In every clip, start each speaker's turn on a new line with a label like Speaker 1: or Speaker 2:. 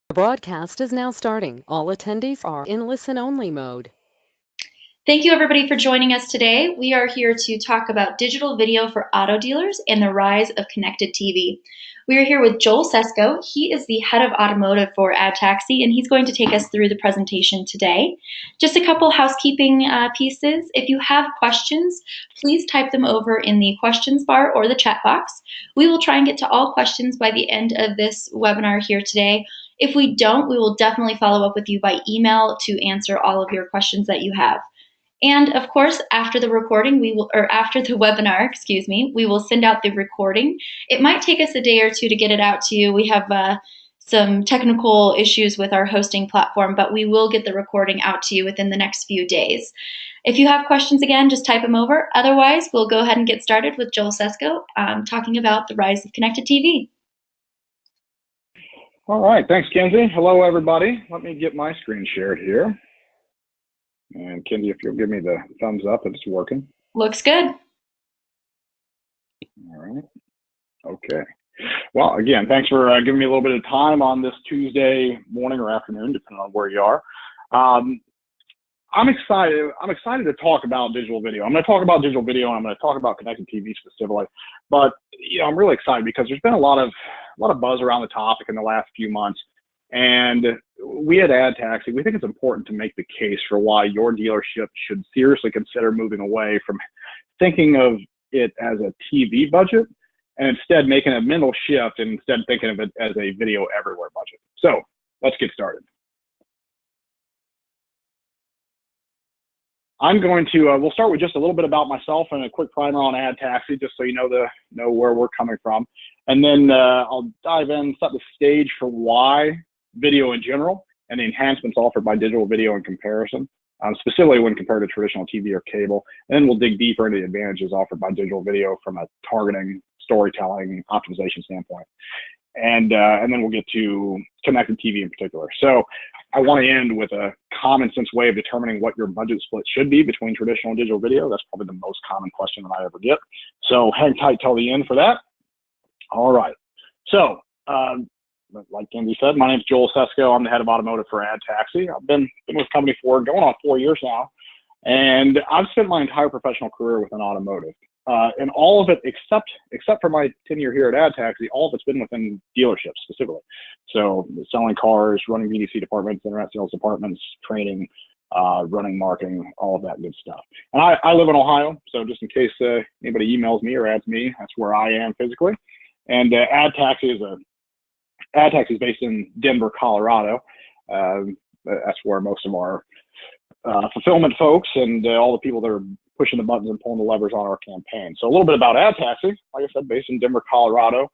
Speaker 1: The broadcast is now starting. All attendees are in listen-only mode.
Speaker 2: Thank you everybody for joining us today. We are here to talk about digital video for auto dealers and the rise of connected TV. We are here with Joel Sesko. He is the head of automotive for AdTaxi, and he's going to take us through the presentation today. Just a couple housekeeping pieces. If you have questions, please type them over in the questions bar or the chat box. We will try and get to all questions by the end of this webinar here today. If we don't, we will definitely follow up with you by email to answer all of your questions that you have. And of course, after the recording, after the webinar, excuse me, we will send out the recording. It might take us a day or two to get it out to you. We have some technical issues with our hosting platform, but we will get the recording out to you within the next few days. If you have questions, again, just type them over. Otherwise, we'll go ahead and get started with Joel Sesko talking about the rise of connected TV.
Speaker 3: All right, thanks, Kenzie. Hello, everybody. Let me get my screen shared here. And Kenzie, if you'll give me the thumbs up if it's working.
Speaker 2: Looks good.
Speaker 3: All right. Okay. Well, again, thanks for giving me a little bit of time on this Tuesday morning or afternoon, depending on where you are. I'm excited. I'm excited to talk about digital video. I'm going to talk about digital video, and I'm going to talk about connected TV specifically. But I'm really excited because there's been a lot of buzz around the topic in the last few months. And we at AdTaxi, we think it's important to make the case for why your dealership should seriously consider moving away from thinking of it as a TV budget and instead making a mental shift and instead thinking of it as a video everywhere budget. So let's get started. I'm going to, we'll start with just a little bit about myself and a quick primer on AdTaxi, just so you know where we're coming from. And then I'll dive in, set the stage for why video in general and the enhancements offered by digital video in comparison, specifically when compared to traditional TV or cable. And then we'll dig deeper into the advantages offered by digital video from a targeting, storytelling, optimization standpoint. And then we'll get to connected TV in particular. So I want to end with a common sense way of determining what your budget split should be between traditional and digital video. That's probably the most common question that I ever get. So hang tight till the end for that. All right. So like Kenzie said, my name is Joel Sesko. I'm the head of automotive for AdTaxi. I've been with the company for going on 4 years now. And I've spent my entire professional career within automotive. And all of it, except for my tenure here at AdTaxi, all of it's been within dealerships specifically. So selling cars, running BDC departments, internet sales departments, training, running marketing, all of that good stuff. And I live in Ohio, so just in case anybody emails me or adds me, that's where I am physically. And AdTaxi is based in Denver, Colorado. That's where most of our fulfillment folks and all the people that are pushing the buttons and pulling the levers on our campaign. So a little bit about AdTaxi, like I said, based in Denver, Colorado,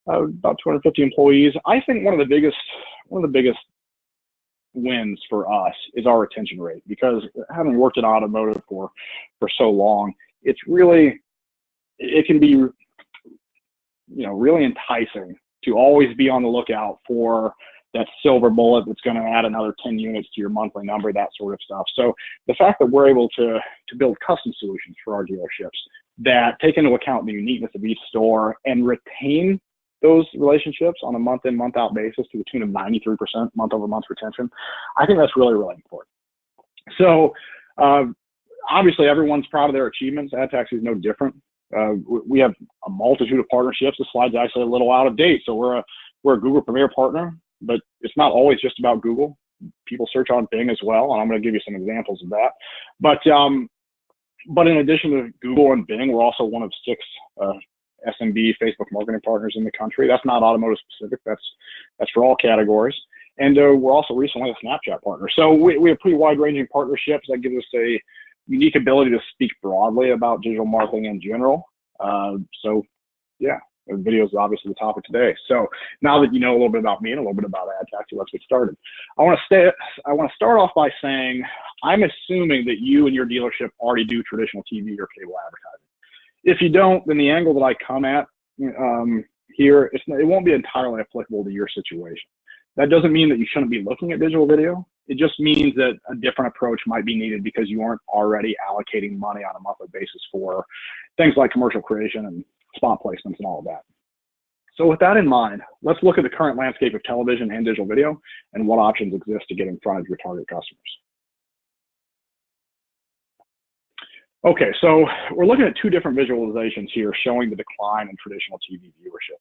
Speaker 3: about 250 employees. I think one of the biggest wins for us is our retention rate, because having worked in automotive for so long, it can be really enticing to always be on the lookout for that silver bullet that's going to add another 10 units to your monthly number, that sort of stuff. So the fact that we're able to build custom solutions for our dealerships that take into account the uniqueness of each store and retain those relationships on a month in, month out basis to the tune of 93% month over month retention, I think that's really, really important. So obviously everyone's proud of their achievements. AdTaxi is no different. We have a multitude of partnerships. The slide's actually a little out of date. So we're a Google Premier partner, but it's not always just about Google. People search on Bing as well, and I'm going to give you some examples of that. But in addition to Google and Bing, we're also one of 6 SMB Facebook marketing partners in the country. That's not automotive specific. That's for all categories. And we're also recently a Snapchat partner. So we have pretty wide-ranging partnerships that give us a unique ability to speak broadly about digital marketing in general. So yeah, video is obviously the topic today. So now that you know a little bit about me and a little bit about AdTaxi, let's get started. I want to start off by saying I'm assuming that you and your dealership already do traditional TV or cable advertising. If you don't, then the angle that I come at here, it won't be entirely applicable to your situation. That doesn't mean that you shouldn't be looking at digital video. It just means that a different approach might be needed because you aren't already allocating money on a monthly basis for things like commercial creation and spot placements and all of that. So with that in mind, let's look at the current landscape of television and digital video and what options exist to get in front of your target customers. Okay, so we're looking at two different visualizations here showing the decline in traditional TV viewership.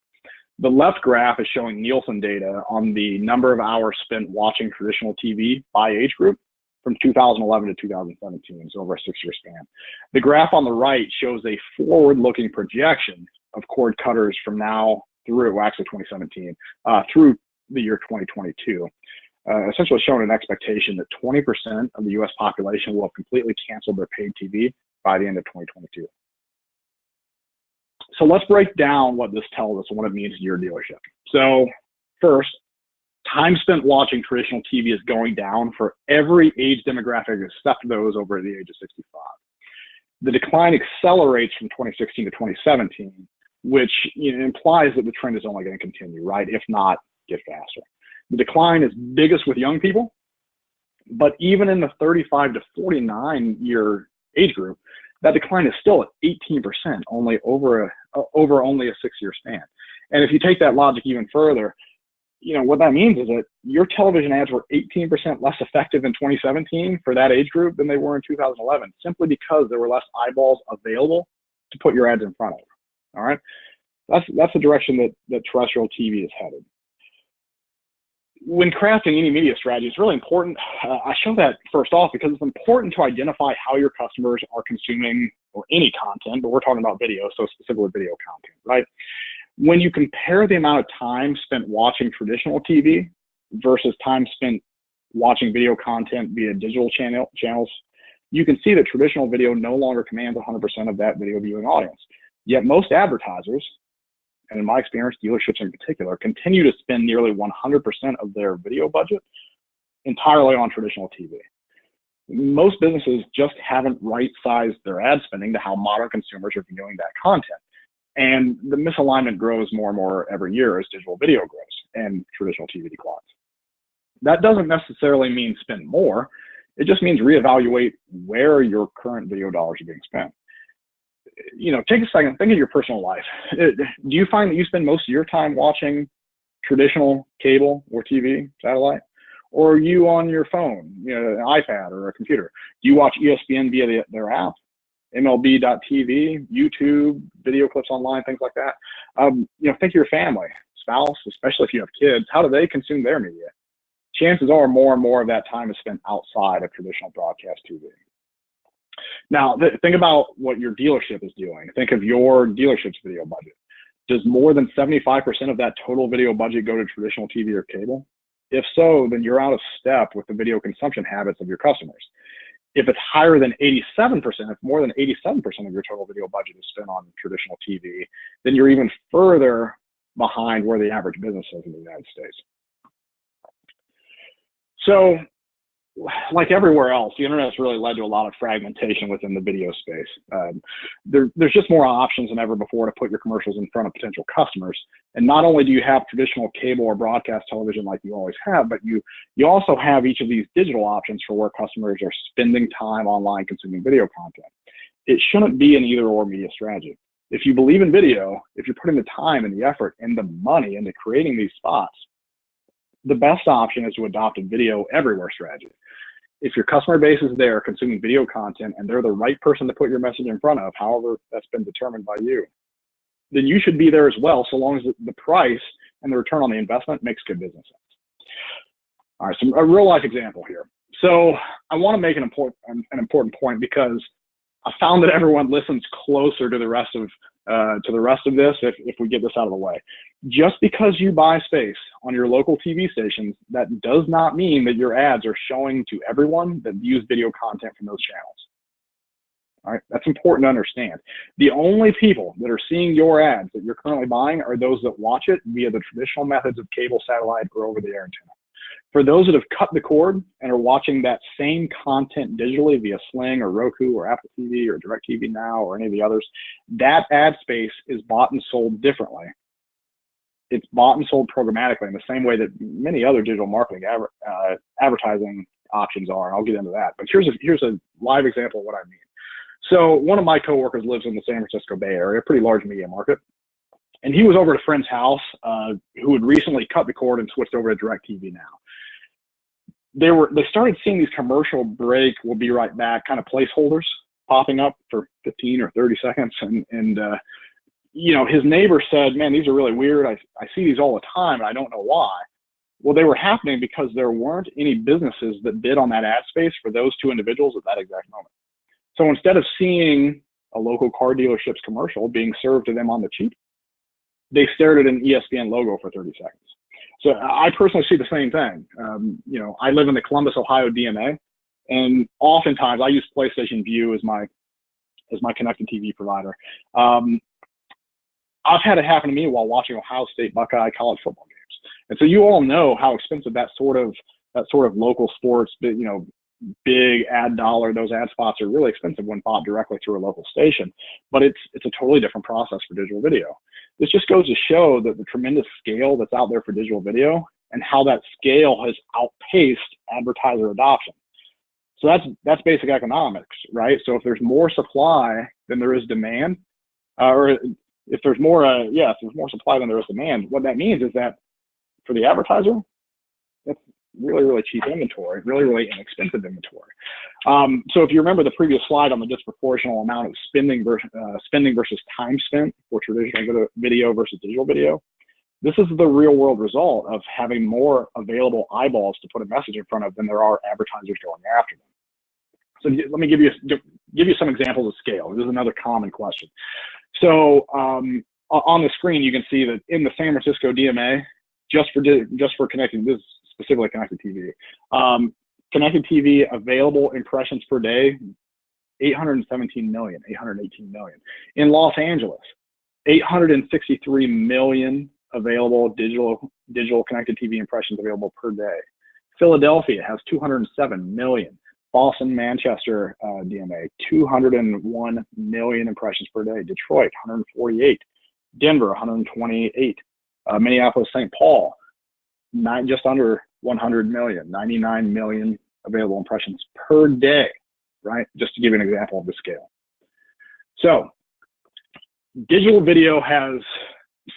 Speaker 3: The left graph is showing Nielsen data on the number of hours spent watching traditional TV by age group from 2011 to 2017, so over a 6-year span. The graph on the right shows a forward-looking projection of cord cutters from now through, well, actually 2017, through the year 2022, essentially showing an expectation that 20% of the US population will have completely canceled their paid TV by the end of 2022. So let's break down what this tells us and what it means to your dealership. So first, time spent watching traditional TV is going down for every age demographic except those over the age of 65. The decline accelerates from 2016 to 2017, which implies that the trend is only going to continue, right? If not, get faster. The decline is biggest with young people, but even in the 35 to 49 year age group, that decline is still at 18%, only over only a 6-year span. And if you take that logic even further, what that means is that your television ads were 18% less effective in 2017 for that age group than they were in 2011, simply because there were less eyeballs available to put your ads in front of. All right, that's the direction that terrestrial TV is headed. When crafting any media strategy, it's really important. I show that first off because it's important to identify how your customers are consuming or any content, but we're talking about video, so specifically video content, right? When you compare the amount of time spent watching traditional TV versus time spent watching video content via digital channels, you can see that traditional video no longer commands 100% of that video viewing audience. Yet most advertisers, and in my experience, dealerships in particular, continue to spend nearly 100% of their video budget entirely on traditional TV. Most businesses just haven't right-sized their ad spending to how modern consumers are viewing that content. And the misalignment grows more and more every year as digital video grows and traditional TV declines. That doesn't necessarily mean spend more. It just means reevaluate where your current video dollars are being spent. Take a second, think of your personal life. Do you find that you spend most of your time watching traditional cable or TV, satellite? Or are you on your phone, an iPad or a computer? Do you watch ESPN via their app, MLB.TV, YouTube, video clips online, things like that? Think of your family, spouse, especially if you have kids. How do they consume their media? Chances are more and more of that time is spent outside of traditional broadcast TV. Now, think about what your dealership is doing. Think of your dealership's video budget. Does more than 75% of that total video budget go to traditional TV or cable? If so, then you're out of step with the video consumption habits of your customers. If it's higher than 87%, if more than 87% of your total video budget is spent on traditional TV, then you're even further behind where the average business is in the United States. So, like everywhere else, the internet has really led to a lot of fragmentation within the video space. There's just more options than ever before to put your commercials in front of potential customers. And not only do you have traditional cable or broadcast television like you always have, but you also have each of these digital options for where customers are spending time online consuming video content. It shouldn't be an either-or media strategy. If you believe in video, if you're putting the time and the effort and the money into creating these spots, the best option is to adopt a video everywhere strategy. If your customer base is there consuming video content and they're the right person to put your message in front of, however that's been determined by you, then you should be there as well, so long as the price and the return on the investment makes good business sense. All right, so a real life example here. So I want to make an important point because I found that everyone listens closer to the rest of this if we get this out of the way. Just because you buy space on your local TV stations, that does not mean that your ads are showing to everyone that views video content from those channels. All right, that's important to understand. The only people that are seeing your ads that you're currently buying are those that watch it via the traditional methods of cable, satellite, or over-the-air antenna. For those that have cut the cord and are watching that same content digitally via Sling or Roku or Apple TV or DirecTV Now or any of the others, that ad space is bought and sold differently. It's bought and sold programmatically in the same way that many other digital marketing advertising options are. I'll get into that. But here's a live example of what I mean. So one of my coworkers lives in the San Francisco Bay Area, a pretty large media market. And he was over at a friend's house who had recently cut the cord and switched over to DirecTV now. They started seeing these commercial break, we'll be right back kind of placeholders popping up for 15 or 30 seconds. And you know, his neighbor said, man, these are really weird. I see these all the time and I don't know why. Well, they were happening because there weren't any businesses that bid on that ad space for those two individuals at that exact moment. So instead of seeing a local car dealership's commercial being served to them on the cheap, they stared at an ESPN logo for 30 seconds. So I personally see the same thing. You know, I live in the Columbus, Ohio DMA, and oftentimes I use PlayStation Vue as my connected TV provider. I've had it happen to me while watching Ohio State Buckeye college football games, and so you all know how expensive that sort of local sports, you know, big ad dollar, those ad spots are really expensive when bought directly through a local station. But it's a totally different process for digital video. This just goes to show that the tremendous scale that's out there for digital video and how that scale has outpaced advertiser adoption. So that's basic economics, right? So if there's more supply than there is demand, or if there's more, if there's more supply than there is demand, what that means is that for the advertiser, that's really, really cheap inventory, really, really inexpensive inventory. So if you remember the previous slide on the disproportional amount of spending versus time spent for traditional video versus digital video, this is the real world result of having more available eyeballs to put a message in front of than there are advertisers going after them. So let me give you some examples of scale. This is another common question. So on the screen, you can see that in the San Francisco DMA, just for connected, this is specifically connected TV. Connected TV available impressions per day, 817 million, 818 million. In Los Angeles, 863 million available digital connected TV impressions available per day. Philadelphia has 207 million. Boston, Manchester DMA, 201 million impressions per day. Detroit, 148. Denver, 128. Minneapolis, St. Paul, just under 100 million, 99 million available impressions per day, right? Just to give you an example of the scale. So digital video has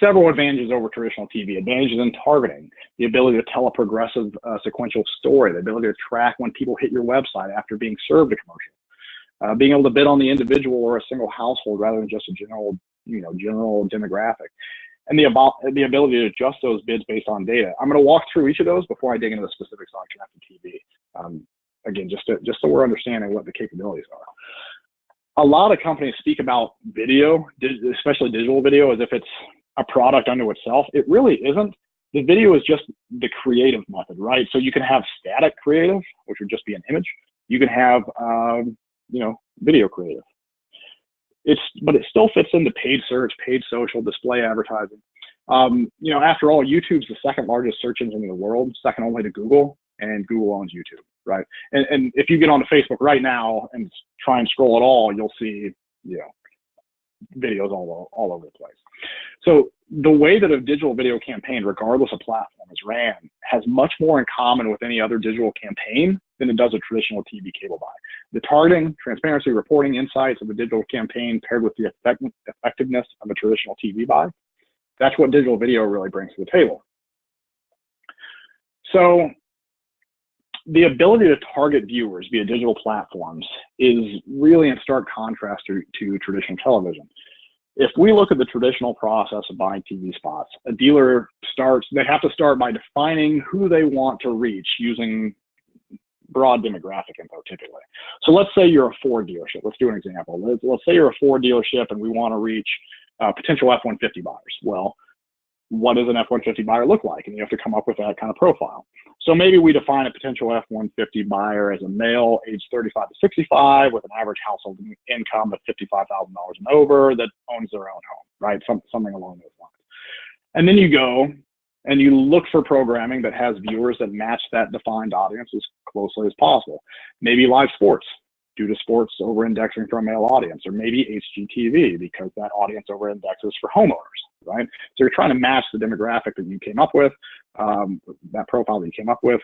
Speaker 3: several advantages over traditional TV. Advantages in targeting, the ability to tell a progressive sequential story, the ability to track when people hit your website after being served a commercial, being able to bid on the individual or a single household rather than just a general demographic, and the ability to adjust those bids based on data. I'm going to walk through each of those before I dig into the specifics on connected TV. Again, just so we're understanding what the capabilities are. A lot of companies speak about video, especially digital video, as if it's a product unto itself. It really isn't. The video is just the creative method, right? So you can have static creative, which would just be an image. You can have, video creative. But it still fits into paid search, paid social, display advertising. After all, YouTube's the second largest search engine in the world, second only to Google, and Google owns YouTube, right? And if you get onto Facebook right now and try and scroll at all, you'll see, videos all over the place. So the way that a digital video campaign, regardless of platform, is ran has much more in common with any other digital campaign than it does a traditional TV cable buy. The targeting, transparency, reporting, insights of a digital campaign paired with the effectiveness of a traditional TV buy, that's what digital video really brings to the table. So the ability to target viewers via digital platforms is really in stark contrast to traditional television. If we look at the traditional process of buying TV spots, a dealer they have to start by defining who they want to reach using broad demographic info typically. So let's say you're a Ford dealership. Let's do an example. Let's say you're a Ford dealership and we want to reach potential F-150 buyers. Well, what does an F-150 buyer look like? And you have to come up with that kind of profile. So maybe we define a potential F-150 buyer as a male aged 35 to 65 with an average household income of $55,000 and over that owns their own home, right? Something along those lines. And then you go and you look for programming that has viewers that match that defined audience as closely as possible. Maybe live sports, due to sports over-indexing for a male audience, or maybe HGTV because that audience over-indexes for homeowners, right? So you're trying to match the demographic that you came up with, that profile that you came up with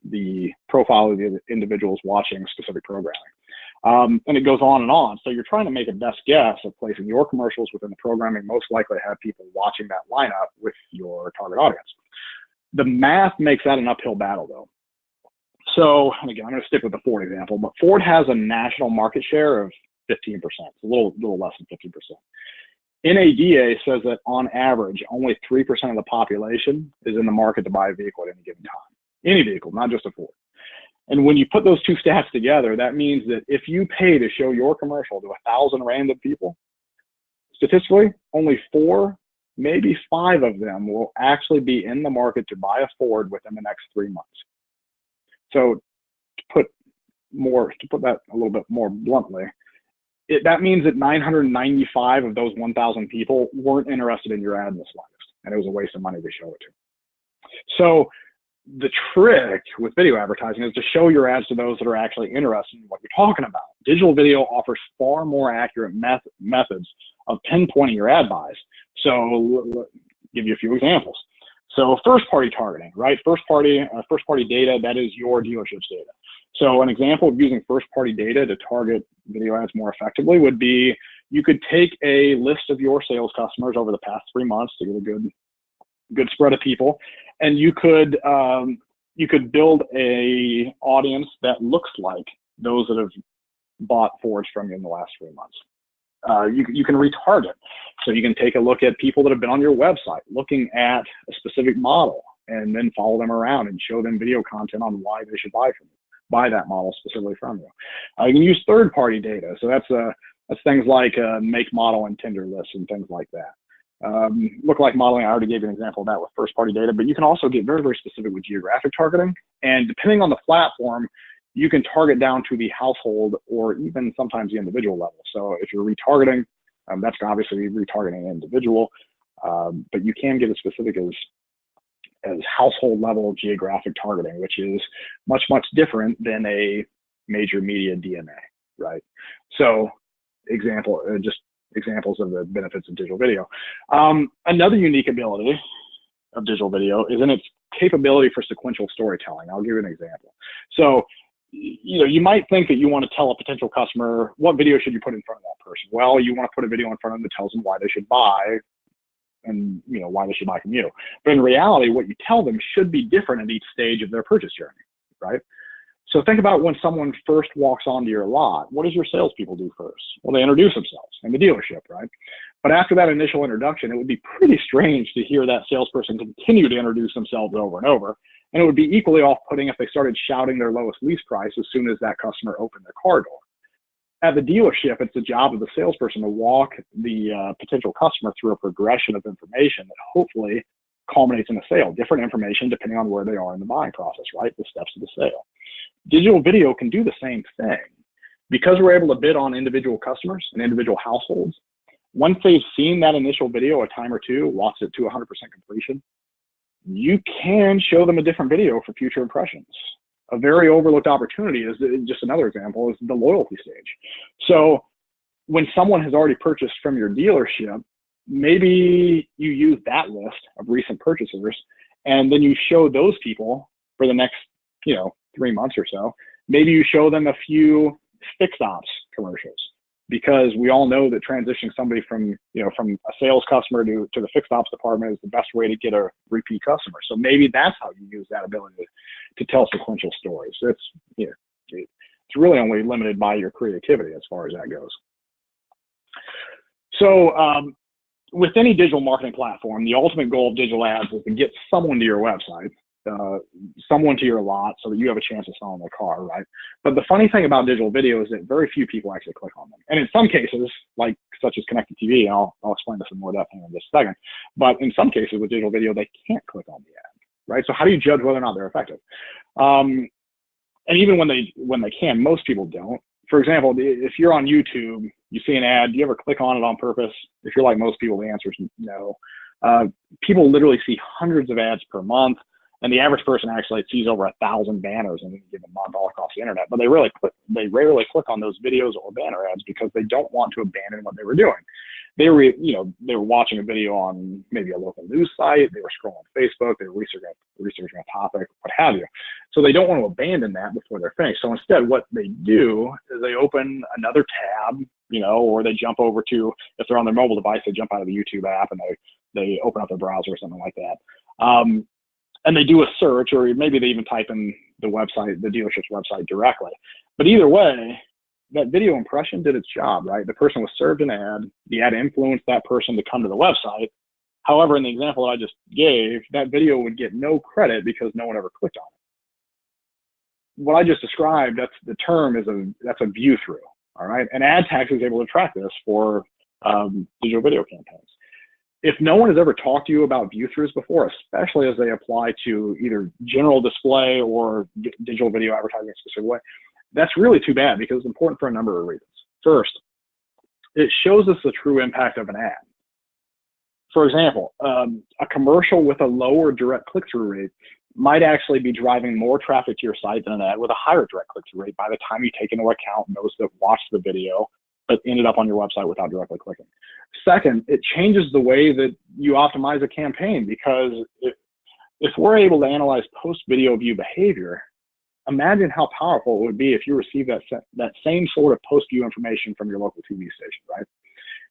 Speaker 3: the profile of the individuals watching specific programming. And it goes on and on. So you're trying to make a best guess of placing your commercials within the programming most likely to have people watching that lineup with your target audience. The math makes that an uphill battle, though. So, and again, I'm going to stick with the Ford example, but Ford has a national market share of 15%. It's a little less than 50%. NADA says that on average, only 3% of the population is in the market to buy a vehicle at any given time. Any vehicle, not just a Ford. And when you put those two stats together, that means that if you pay to show your commercial to 1,000 random people, statistically, only 4, maybe 5 of them will actually be in the market to buy a Ford within the next 3 months. So to put that a little bit more bluntly, that means that 995 of those 1,000 people weren't interested in your ad in the slightest, and it was a waste of money to show it to. So the trick with video advertising is to show your ads to those that are actually interested in what you're talking about. Digital video offers far more accurate methods of pinpointing your ad buys. So I'll give you a few examples. So first-party targeting, right? First-party data, that is your dealership's data. So an example of using first-party data to target video ads more effectively would be you could take a list of your sales customers over the past 3 months to get a good spread of people, and you could build a audience that looks like those that have bought Fords from you in the last 3 months. You can retarget. So you can take a look at people that have been on your website looking at a specific model and then follow them around and show them video content on why they should buy that model specifically from you. You can use third-party data. So that's things like make, model, and tender lists and things like that. Look-alike modeling, I already gave you an example of that with first-party data, but you can also get very, very specific with geographic targeting. And depending on the platform, you can target down to the household or even sometimes the individual level. So if you're retargeting, that's obviously retargeting an individual, but you can get as specific as household level geographic targeting, which is much, much different than a major media DMA, right? So examples of the benefits of digital video. Another unique ability of digital video is in its capability for sequential storytelling. I'll give you an example. So, you might think that you want to tell a potential customer, what video should you put in front of that person? Well, you want to put a video in front of them that tells them why they should buy and why they should buy from you. But in reality, what you tell them should be different at each stage of their purchase journey, right? So think about when someone first walks onto your lot. What does your salespeople do first? Well, they introduce themselves in the dealership, right? But after that initial introduction, it would be pretty strange to hear that salesperson continue to introduce themselves over and over. And it would be equally off-putting if they started shouting their lowest lease price as soon as that customer opened their car door. At the dealership, it's the job of the salesperson to walk the potential customer through a progression of information that hopefully culminates in a sale. Different information depending on where they are in the buying process, right? The steps of the sale. Digital video can do the same thing. Because we're able to bid on individual customers and individual households, once they've seen that initial video a time or two, watched it to 100% completion, you can show them a different video for future impressions. A very overlooked opportunity is just another example is the loyalty stage. So when someone has already purchased from your dealership, maybe you use that list of recent purchasers and then you show those people for the next, 3 months or so. Maybe you show them a few fixed ops commercials because we all know that transitioning somebody from a sales customer to the fixed ops department is the best way to get a repeat customer. So maybe that's how you use that ability to tell sequential stories. It's really only limited by your creativity as far as that goes. So with any digital marketing platform, the ultimate goal of digital ads is to get someone to your website, someone to your lot so that you have a chance of selling their car, right? But the funny thing about digital video is that very few people actually click on them. And in some cases, such as connected TV, and I'll explain this in more depth in just a second, but in some cases with digital video, they can't click on the ad, right? So how do you judge whether or not they're effective? And even when they can, most people don't. For example, if you're on YouTube, you see an ad, do you ever click on it on purpose? If you're like most people, the answer is no. People literally see hundreds of ads per month. And the average person actually sees over 1,000 banners in any given month all across the internet. But they rarely click on those videos or banner ads because they don't want to abandon what they were doing. They were watching a video on maybe a local news site. They were scrolling Facebook. They were researching a topic, what have you. So they don't want to abandon that before they're finished. So instead, what they do is they open another tab, or they jump over to, if they're on their mobile device, they jump out of the YouTube app and they open up their browser or something like that. And they do a search, or maybe they even type in the website, the dealership's website directly. But either way, that video impression did its job, right? The person was served an ad. The ad influenced that person to come to the website. However, in the example that I just gave, that video would get no credit because no one ever clicked on it. What I just described, that's a view through, all right? And ad tax is able to track this for digital video campaigns. If no one has ever talked to you about view throughs before, especially as they apply to either general display or digital video advertising in a specific way, that's really too bad because it's important for a number of reasons. First, it shows us the true impact of an ad. For example, a commercial with a lower direct click-through rate might actually be driving more traffic to your site than an ad with a higher direct click-through rate by the time you take into account those that watched the video but ended up on your website without directly clicking. Second, it changes the way that you optimize a campaign, because if we're able to analyze post-video view behavior, imagine how powerful it would be if you received that same sort of post-view information from your local TV station, right?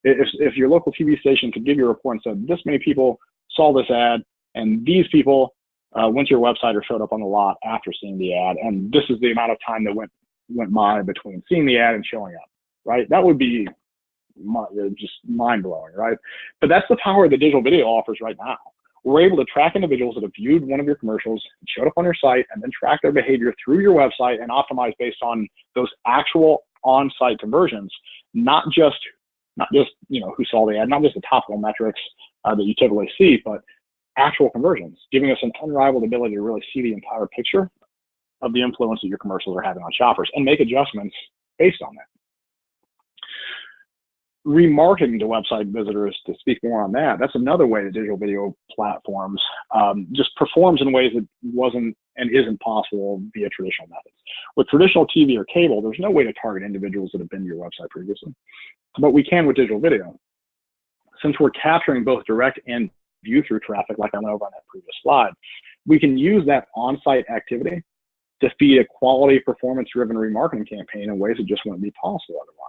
Speaker 3: If your local TV station could give you a report and said, this many people saw this ad, and these people went to your website or showed up on the lot after seeing the ad, and this is the amount of time that went by between seeing the ad and showing up, right? That would be just mind-blowing, right? But that's the power that digital video offers right now. We're able to track individuals that have viewed one of your commercials, showed up on your site, and then track their behavior through your website and optimize based on those actual on-site conversions, not just who saw the ad, not just the topical metrics that you typically see, but actual conversions, giving us an unrivaled ability to really see the entire picture of the influence that your commercials are having on shoppers and make adjustments based on that. Remarketing to website visitors, to speak more on that, that's another way that digital video platforms just performs in ways that wasn't and isn't possible via traditional methods. With traditional TV or cable, there's no way to target individuals that have been to your website previously, but we can with digital video. Since we're capturing both direct and view-through traffic, like I went over on that previous slide, we can use that on-site activity to feed a quality, performance-driven remarketing campaign in ways that just wouldn't be possible otherwise.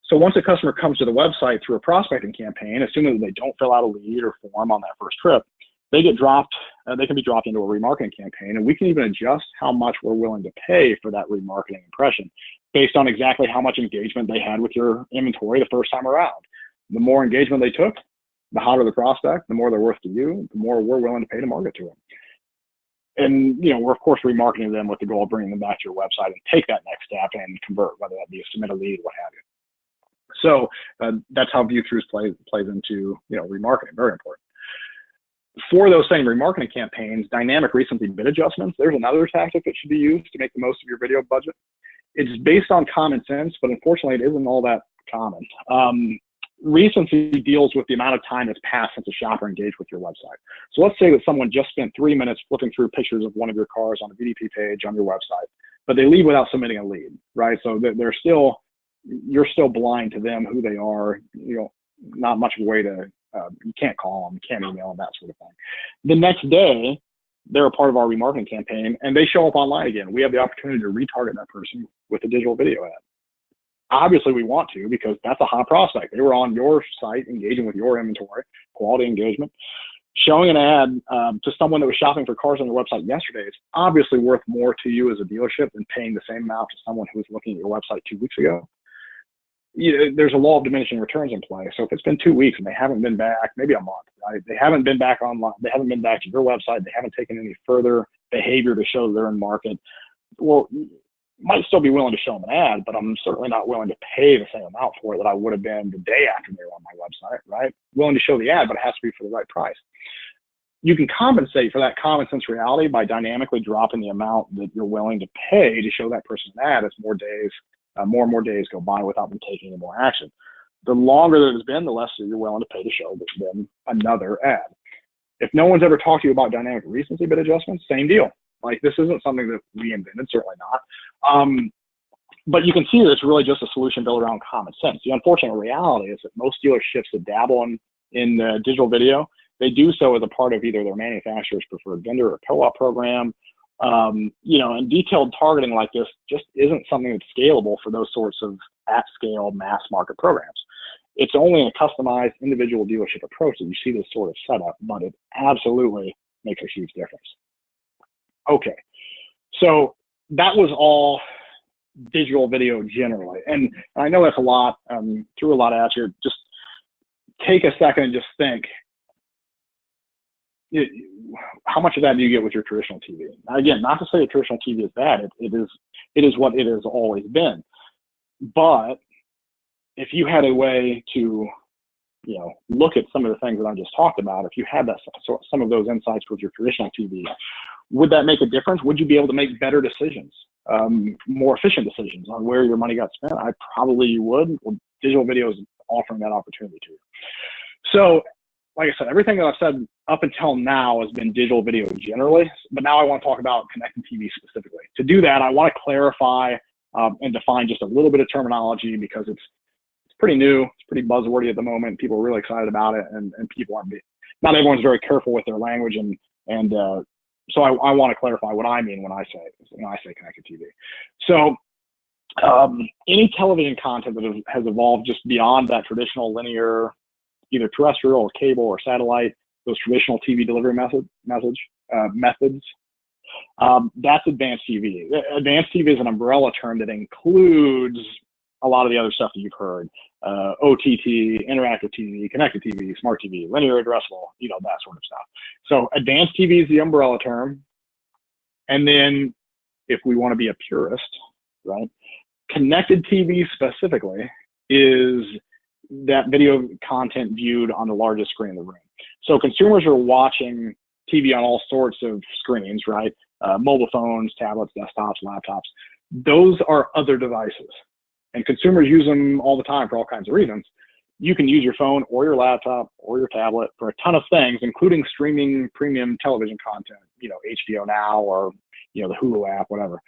Speaker 3: So once a customer comes to the website through a prospecting campaign, assuming that they don't fill out a lead or form on that first trip, they get dropped. They can be dropped into a remarketing campaign, and we can even adjust how much we're willing to pay for that remarketing impression based on exactly how much engagement they had with your inventory the first time around. The more engagement they took, the hotter the prospect, the more they're worth to you, the more we're willing to pay to market to them. And we're of course remarketing them with the goal of bringing them back to your website and take that next step and convert, whether that be a submit a lead, what have you. So that's how view-throughs plays into remarketing. Very important. For those same remarketing campaigns, dynamic recency bid adjustments, there's another tactic that should be used to make the most of your video budget. It's based on common sense, but unfortunately it isn't all that common. Recency deals with the amount of time that's passed since a shopper engaged with your website. So let's say that someone just spent 3 minutes flipping through pictures of one of your cars on a VDP page on your website, but they leave without submitting a lead, right? So you're still blind to them, who they are, not much of a way to, you can't call them, you can't email them, that sort of thing. The next day, they're a part of our remarketing campaign and they show up online again. We have the opportunity to retarget that person with a digital video ad. Obviously we want to, because that's a hot prospect. They were on your site engaging with your inventory, quality engagement. Showing an ad to someone that was shopping for cars on your website yesterday is obviously worth more to you as a dealership than paying the same amount to someone who was looking at your website 2 weeks ago. There's a law of diminishing returns in play. So if it's been 2 weeks and they haven't been back, maybe a month, right? They haven't been back online. They haven't been back to your website. They haven't taken any further behavior to show they're in market. Well, might still be willing to show them an ad, but I'm certainly not willing to pay the same amount for it that I would have been the day after they were on my website, right? Willing to show the ad, but it has to be for the right price. You can compensate for that common sense reality by dynamically dropping the amount that you're willing to pay to show that person an ad as more and more days go by without them taking any more action. The longer that it's been, the less that you're willing to pay to show them another ad. If no one's ever talked to you about dynamic recency bid adjustments, same deal. Like, this isn't something that we invented, certainly not. But you can see that it's really just a solution built around common sense. The unfortunate reality is that most dealerships that dabble in digital video, they do so as a part of either their manufacturer's preferred vendor or co-op program, And detailed targeting like this just isn't something that's scalable for those sorts of at-scale mass market programs. It's only a customized individual dealership approach that you see this sort of setup, but it absolutely makes a huge difference. Okay, so that was all digital video generally. And I know that's a lot, threw a lot at you. Just take a second and just think, how much of that do you get with your traditional TV? Again, not to say that traditional TV is bad. It is what it has always been. But if you had a way to, look at some of the things that I just talked about, if you had some of those insights with your traditional TV, would that make a difference? Would you be able to make better decisions, more efficient decisions on where your money got spent? You would. Well, digital video is offering that opportunity to you. So, like I said, everything that I've said up until now has been digital video generally, but now I want to talk about connected TV specifically. To do that, I want to clarify and define just a little bit of terminology because it's pretty new, it's pretty buzzwordy at the moment. People are really excited about it, and people aren't. Not everyone's very careful with their language, and so I want to clarify what I mean when I say connected TV. So any television content that has evolved just beyond that traditional linear, either terrestrial or cable or satellite, those traditional TV delivery methods, that's advanced TV. Advanced TV is an umbrella term that includes a lot of the other stuff that you've heard. OTT, interactive TV, connected TV, smart TV, linear addressable, that sort of stuff. So advanced TV is the umbrella term. And then if we want to be a purist, right, connected TV specifically is that video content viewed on the largest screen in the room. So consumers are watching TV on all sorts of screens, right? Mobile phones, tablets, desktops, laptops. Those are other devices. And consumers use them all the time for all kinds of reasons. You can use your phone or your laptop or your tablet for a ton of things, including streaming premium television content, HBO Now or, the Hulu app, whatever.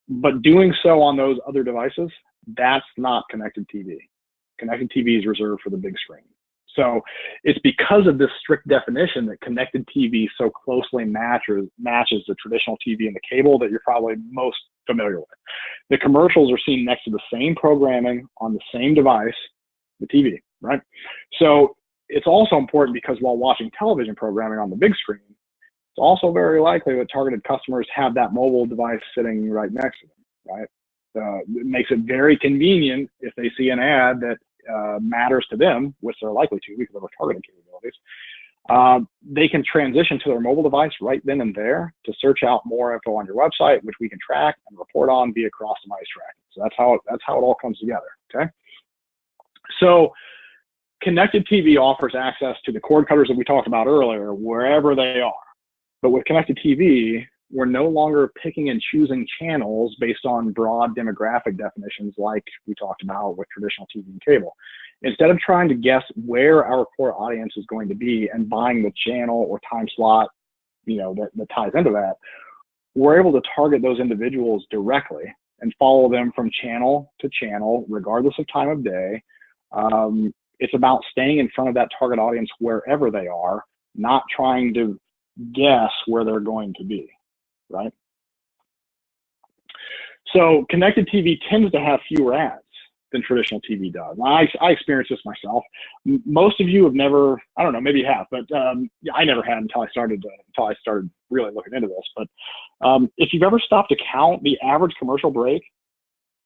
Speaker 3: But doing so on those other devices, that's not connected TV. Connected TV is reserved for the big screen. So it's because of this strict definition that connected TV so closely matches the traditional TV and the cable that you're probably most familiar with. The commercials are seen next to the same programming on the same device, the TV, right? So it's also important because while watching television programming on the big screen, it's also very likely that targeted customers have that mobile device sitting right next to them, right? It makes it very convenient if they see an ad that matters to them, which they're likely to because of our targeting capabilities. They can transition to their mobile device right then and there to search out more info on your website, which we can track and report on via cross-device tracking. So that's how it all comes together. Okay. So connected TV offers access to the cord cutters that we talked about earlier, wherever they are. But with connected TV, we're no longer picking and choosing channels based on broad demographic definitions like we talked about with traditional TV and cable. Instead of trying to guess where our core audience is going to be and buying the channel or time slot, that ties into that, we're able to target those individuals directly and follow them from channel to channel, regardless of time of day. It's about staying in front of that target audience wherever they are, not trying to guess where they're going to be, right? So connected TV tends to have fewer ads than traditional TV does. I experienced this myself. Most of you have never, I don't know, maybe you have, but I never had until I started really looking into this. But if you've ever stopped to count the average commercial break,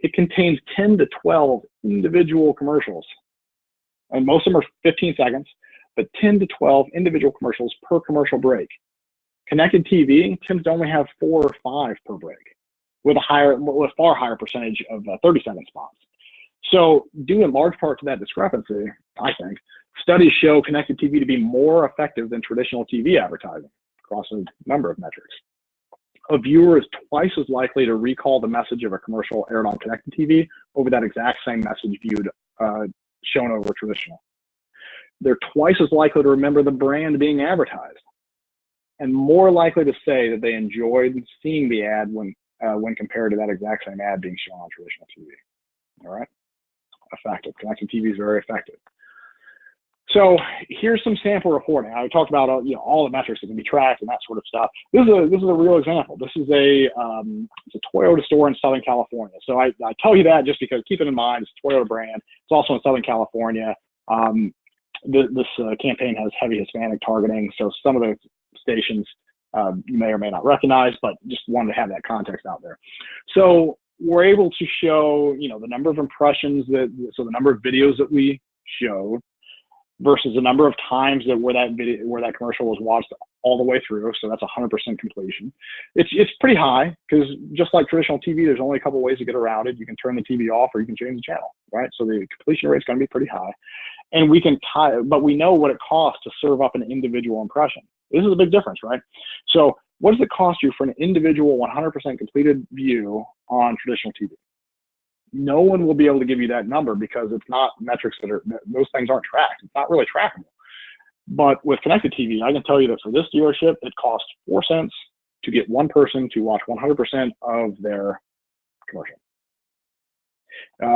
Speaker 3: it contains 10 to 12 individual commercials. And most of them are 15 seconds, but 10 to 12 individual commercials per commercial break. Connected TV tends to only have 4 or 5 per break, with a far higher percentage of 30-second spots. So due in large part to that discrepancy, I think, studies show connected TV to be more effective than traditional TV advertising across a number of metrics. A viewer is twice as likely to recall the message of a commercial aired on connected TV over that exact same message viewed shown over traditional. They're twice as likely to remember the brand being advertised, and more likely to say that they enjoyed seeing the ad when compared to that exact same ad being shown on traditional TV. All right, effective. Connected TV is very effective. So here's some sample reporting. I talked about all the metrics that can be tracked and that sort of stuff. This is a real example. This is it's a Toyota store in Southern California. So I tell you that just because, keep it in mind, it's a Toyota brand. It's also in Southern California. This campaign has heavy Hispanic targeting, so some of the stations you may or may not recognize, but just wanted to have that context out there. So we're able to show the number of impressions so the number of videos that we showed versus the number of times where that commercial was watched all the way through. So that's 100% completion. It's pretty high, because just like traditional TV, there's only a couple ways to get around it. You can turn the TV off or you can change the channel, right? So the completion rate is going to be pretty high, and but we know what it costs to serve up an individual impression. This is a big difference, right? So what does it cost you for an individual 100% completed view on traditional TV? No one will be able to give you that number, because it's not metrics those things aren't tracked. It's not really trackable. But with connected TV, I can tell you that for this dealership, it costs 4 cents to get one person to watch 100% of their commercial.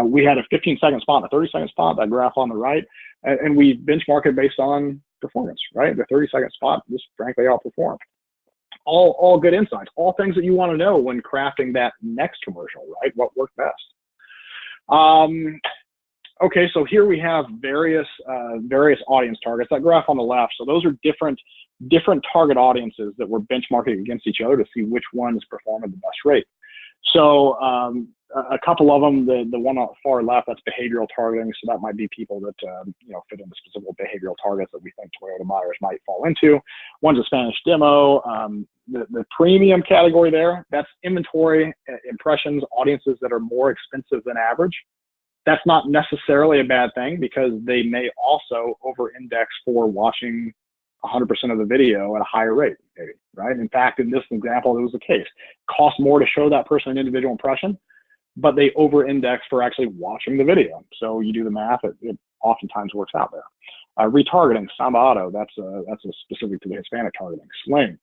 Speaker 3: We had a 15-second spot and a 30-second spot, that graph on the right, and we benchmark it based on performance, right? The 30-second spot just frankly outperformed. All good insights, all things that you want to know when crafting that next commercial, right? What worked best. Okay, so here we have various audience targets. That graph on the left, so those are different target audiences that we're benchmarking against each other to see which ones perform at the best rate. So a couple of them, the one on the far left, that's behavioral targeting. So that might be people that fit into specific behavioral targets that we think Toyota buyers might fall into. One's a Spanish demo. The premium category there, that's inventory, impressions, audiences that are more expensive than average. That's not necessarily a bad thing, because they may also over-index for watching 100% of the video at a higher rate, maybe, right? In fact, in this example, it was the case. It costs more to show that person an individual impression, but they over-index for actually watching the video. So you do the math, it oftentimes works out there. Retargeting, Samba Auto, that's specific to the Hispanic targeting. Sling,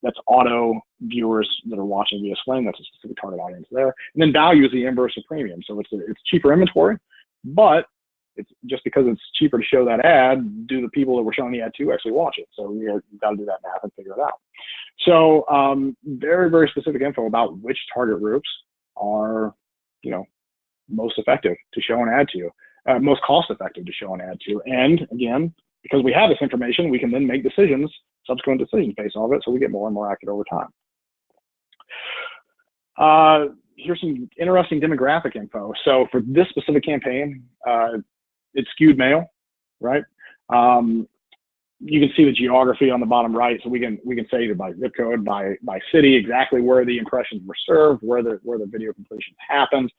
Speaker 3: that's auto viewers that are watching via Sling. That's a specific target audience there. And then value is the inverse of premium. So it's cheaper inventory, but it's just because it's cheaper to show that ad, do the people that we're showing the ad to actually watch it? So you've got to do that math and figure it out. So very, very specific info about which target groups are, most effective to show an ad to, most cost effective to show an ad to. And again, because we have this information, we can then make subsequent decisions based off it, so we get more and more accurate over time. Here's some interesting demographic info. So for this specific campaign, it's skewed male, right? You can see the geography on the bottom right, so we can say either by zip code, by city, exactly where the impressions were served, where the video completions happened,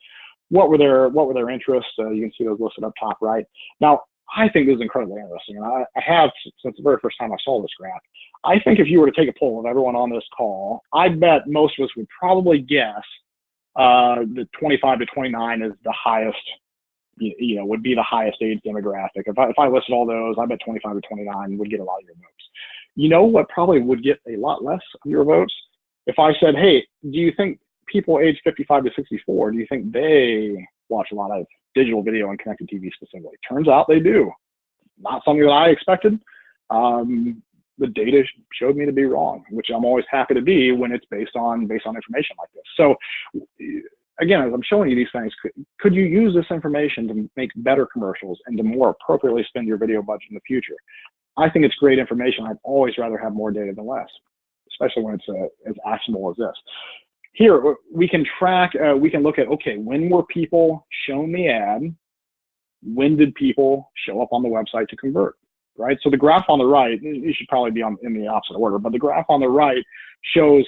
Speaker 3: what were their interests. You can see those listed up top right. Now, I think this is incredibly interesting, and I have since the very first time I saw this graph. I think if you were to take a poll of everyone on this call, I bet most of us would probably guess that 25 to 29 is the highest, would be the highest age demographic. If I listed all those, I bet 25 to 29 would get a lot of your votes. You know what probably would get a lot less of your votes? If I said, hey, do you think people age 55 to 64, do you think they watch a lot of digital video and connected TV specifically? Turns out they do. Not something that I expected. The data showed me to be wrong, which I'm always happy to be when it's based on information like this. So again, as I'm showing you these things, could you use this information to make better commercials and to more appropriately spend your video budget in the future? I think it's great information. I'd always rather have more data than less, especially when it's as actionable as this. Here, we can track, we can look at, okay, when were people shown the ad? When did people show up on the website to convert, right? So the graph on the right, you should probably be in the opposite order, but the graph on the right shows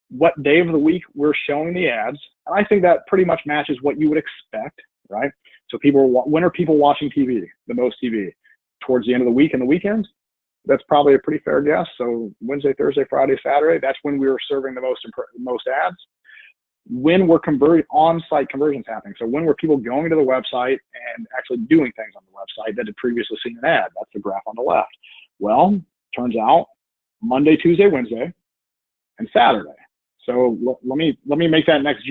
Speaker 3: what day of the week we're showing the ads. And I think that pretty much matches what you would expect, right? So when are people watching TV, the most TV? Towards the end of the week and the weekends? That's probably a pretty fair guess. So Wednesday, Thursday, Friday, Saturday, that's when we were serving the most ads. When were on-site conversions happening? So when were people going to the website and actually doing things on the website that had previously seen an ad? That's the graph on the left. Well, turns out Monday, Tuesday, Wednesday, and Saturday. So let me make the next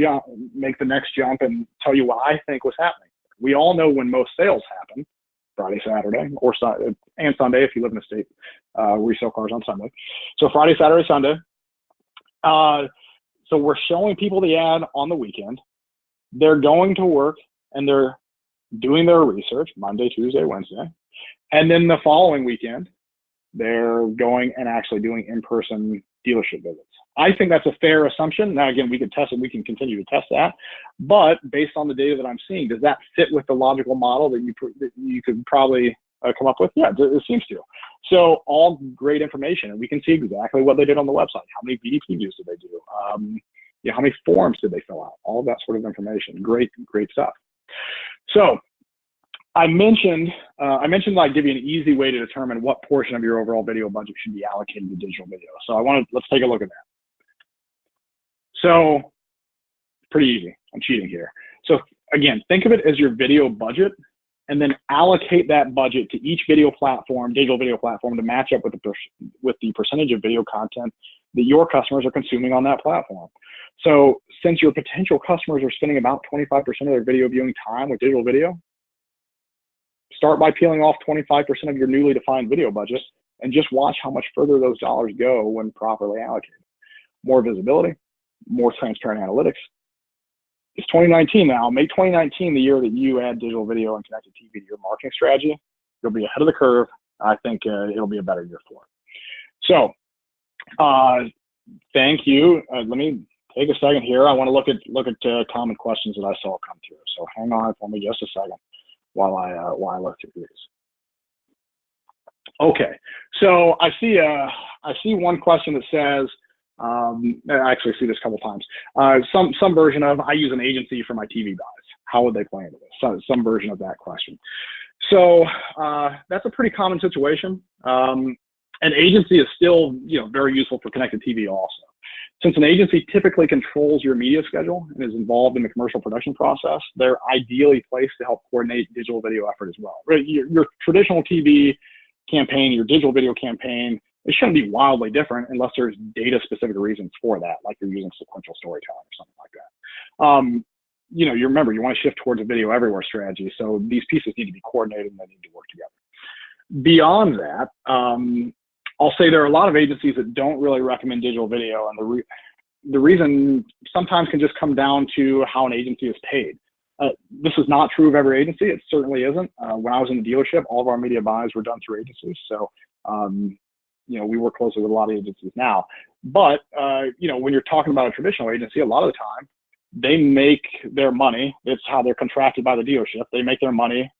Speaker 3: jump and tell you what I think was happening. We all know when most sales happen. Friday, Saturday, or and Sunday if you live in a state where you sell cars on Sunday. So Friday, Saturday, Sunday. So we're showing people the ad on the weekend. They're going to work and they're doing their research Monday, Tuesday, Wednesday. And then the following weekend, they're going and actually doing in-person dealership visits. I think that's a fair assumption. Now, again, we can test it. We can continue to test that. But based on the data that I'm seeing, does that fit with the logical model that you could probably come up with? Yeah, it seems to. So all great information. And we can see exactly what they did on the website. How many BDP views did they do? How many forms did they fill out? All of that sort of information. Great stuff. So I mentioned I'd give you an easy way to determine what portion of your overall video budget should be allocated to digital video. So let's take a look at that. So pretty easy. I'm cheating here. So again, think of it as your video budget, and then allocate that budget to each video platform, digital video platform, to match up with the percentage of video content that your customers are consuming on that platform. So since your potential customers are spending about 25% of their video viewing time with digital video, start by peeling off 25% of your newly defined video budget and just watch how much further those dollars go when properly allocated. More visibility, more transparent analytics. It's 2019 now. Make 2019 the year that you add digital video and connected TV to your marketing strategy. You'll be ahead of the curve. I think it'll be a better year for it. So thank you. Let me take a second here. I want to look at common questions that I saw come through. So hang on for me just a second while I look through these. Okay, so I see one question that says, I actually see this a couple times. Some version of, I use an agency for my TV buys. How would they play into this? Some version of that question. So that's a pretty common situation. An agency is still, very useful for connected TV also. Since an agency typically controls your media schedule and is involved in the commercial production process, they're ideally placed to help coordinate digital video effort as well. Right? Your traditional TV campaign, your digital video campaign, it shouldn't be wildly different unless there's data-specific reasons for that, like you're using sequential storytelling or something like that. You remember, you want to shift towards a video everywhere strategy, so these pieces need to be coordinated and they need to work together. Beyond that, I'll say there are a lot of agencies that don't really recommend digital video, and the reason sometimes can just come down to how an agency is paid. This is not true of every agency. It certainly isn't. When I was in the dealership, all of our media buys were done through agencies. So, we work closely with a lot of agencies now. But, when you're talking about a traditional agency, a lot of the time, they make their money. It's how they're contracted by the dealership. They make their money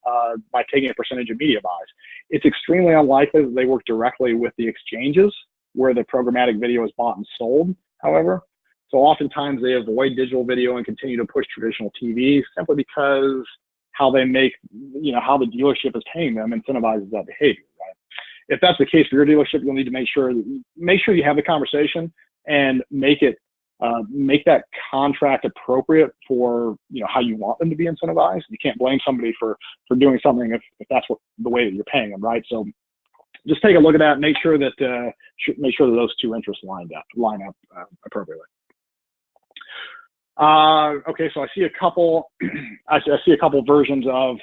Speaker 3: by taking a percentage of media buys. It's extremely unlikely that they work directly with the exchanges where the programmatic video is bought and sold, however. So oftentimes they avoid digital video and continue to push traditional TV simply because how they make, how the dealership is paying them incentivizes that behavior, right? If that's the case for your dealership, you'll need to make sure you have the conversation and make that contract appropriate for how you want them to be incentivized. You can't blame somebody for doing something if that's the way that you're paying them, right? So just take a look at that. Make sure that those two interests line up appropriately. Okay, so I see a couple. I see a couple versions of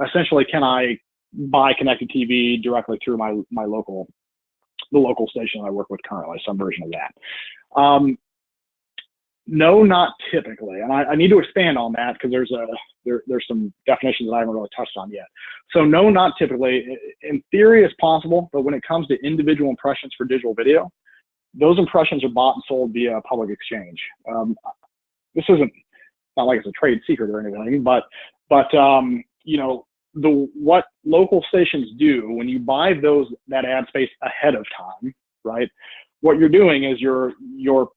Speaker 3: essentially, can I buy connected TV directly through the local station I work with currently? Some version of that. No, not typically, and I need to expand on that because there's some definitions that I haven't really touched on yet. So no, not typically. In theory, it's possible, but when it comes to individual impressions for digital video, those impressions are bought and sold via a public exchange. This isn't not like it's a trade secret or anything, but what local stations do when you buy that ad space ahead of time, right? What you're doing is you're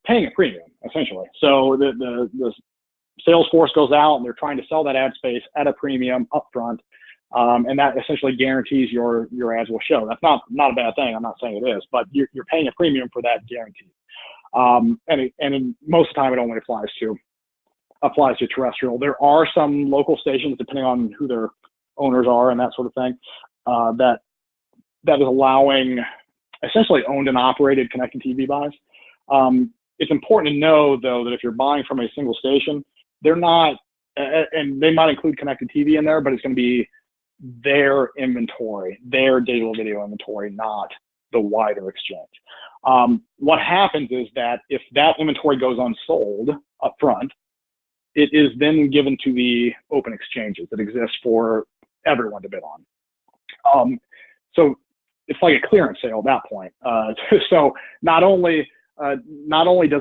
Speaker 3: paying a premium essentially. So the sales force goes out and they're trying to sell that ad space at a premium upfront, and that essentially guarantees your ads will show. That's not a bad thing. I'm not saying it is, but you're paying a premium for that guarantee. And most of the time it only applies to terrestrial. There are some local stations, depending on who their owners are and that sort of thing, that is allowing essentially owned and operated connected TV buys. It's important to know, though, that if you're buying from a single station, they're not, and they might include connected TV in there, but it's going to be their inventory, their digital video inventory, not the wider exchange. What happens is that if that inventory goes unsold up front, it is then given to the open exchanges that exist for everyone to bid on. So it's like a clearance sale at that point. So not only does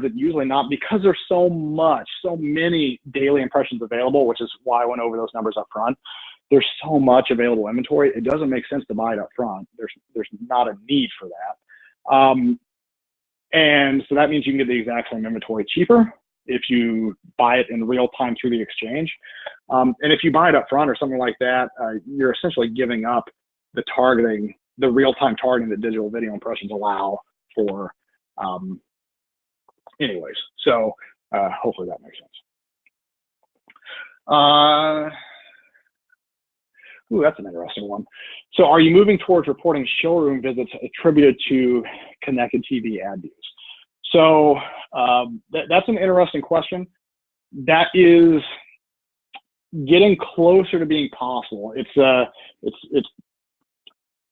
Speaker 3: it usually not, because there's so many daily impressions available, which is why I went over those numbers up front. There's so much available inventory. It doesn't make sense to buy it up front. There's not a need for that. And so that means you can get the exact same inventory cheaper if you buy it in real time through the exchange. And if you buy it up front or something like that, you're essentially giving up the real-time targeting that digital video impressions allow for. Anyways, so hopefully that makes sense. Ooh, that's an interesting one. So are you moving towards reporting showroom visits attributed to connected TV ad views? So that's an interesting question. That is getting closer to being possible.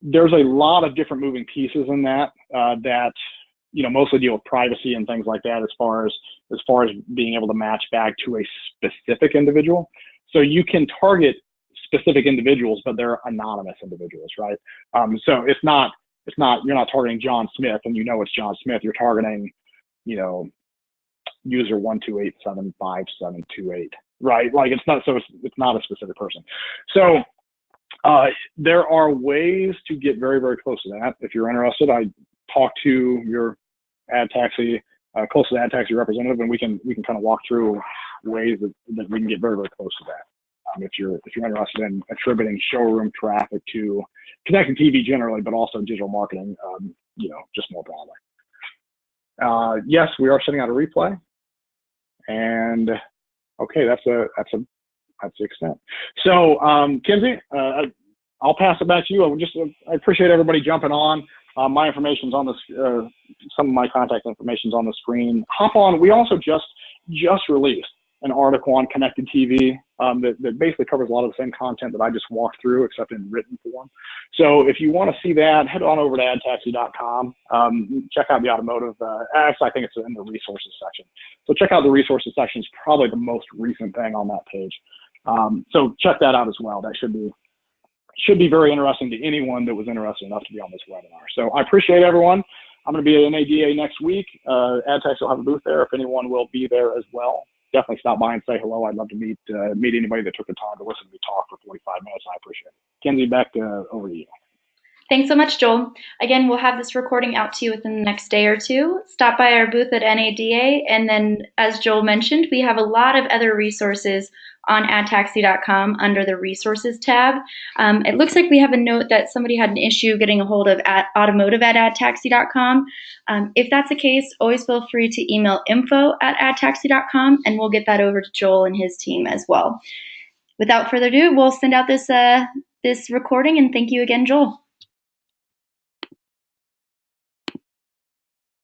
Speaker 3: There's a lot of different moving pieces in that that mostly deal with privacy and things like that, as far as being able to match back to a specific individual. So you can target specific individuals, but they're anonymous individuals, right? So you're not targeting John Smith and it's John Smith. You're targeting, user 1287578, right? Like it's not a specific person. So there are ways to get very, very close to that. If you're interested, I talk to your ad taxi, close to the ad taxi representative, and we can kind of walk through ways that we can get very, very close to that. If you're interested in attributing showroom traffic to connected TV generally, but also digital marketing, just more broadly. Yes, we are sending out a replay, and okay, that's the extent. So, Kinsey, I'll pass it back to you. I appreciate everybody jumping on. My information's on this. Some of my contact information's on the screen. Hop on. We also just released an article on connected TV that basically covers a lot of the same content that I just walked through, except in written form. So if you want to see that, head on over to adtaxi.com. Check out the automotive. Actually, I think it's in the resources section. So check out the resources section. It's probably the most recent thing on that page. So check that out as well. That should be very interesting to anyone that was interested enough to be on this webinar. So I appreciate everyone. I'm going to be at NADA next week. AdTax will have a booth there if anyone will be there as well. Definitely stop by and say hello. I'd love to meet anybody that took the time to listen to me talk for 45 minutes. I appreciate it. Kenzie, back over to you.
Speaker 2: Thanks so much, Joel. Again, we'll have this recording out to you within the next day or two. Stop by our booth at NADA, and then, as Joel mentioned, we have a lot of other resources on adtaxi.com under the resources tab. It looks like we have a note that somebody had an issue getting a hold of automotive at adtaxi.com. If that's the case, always feel free to email info@adtaxi.com, and we'll get that over to Joel and his team as well. Without further ado, we'll send out this recording, and thank you again, Joel.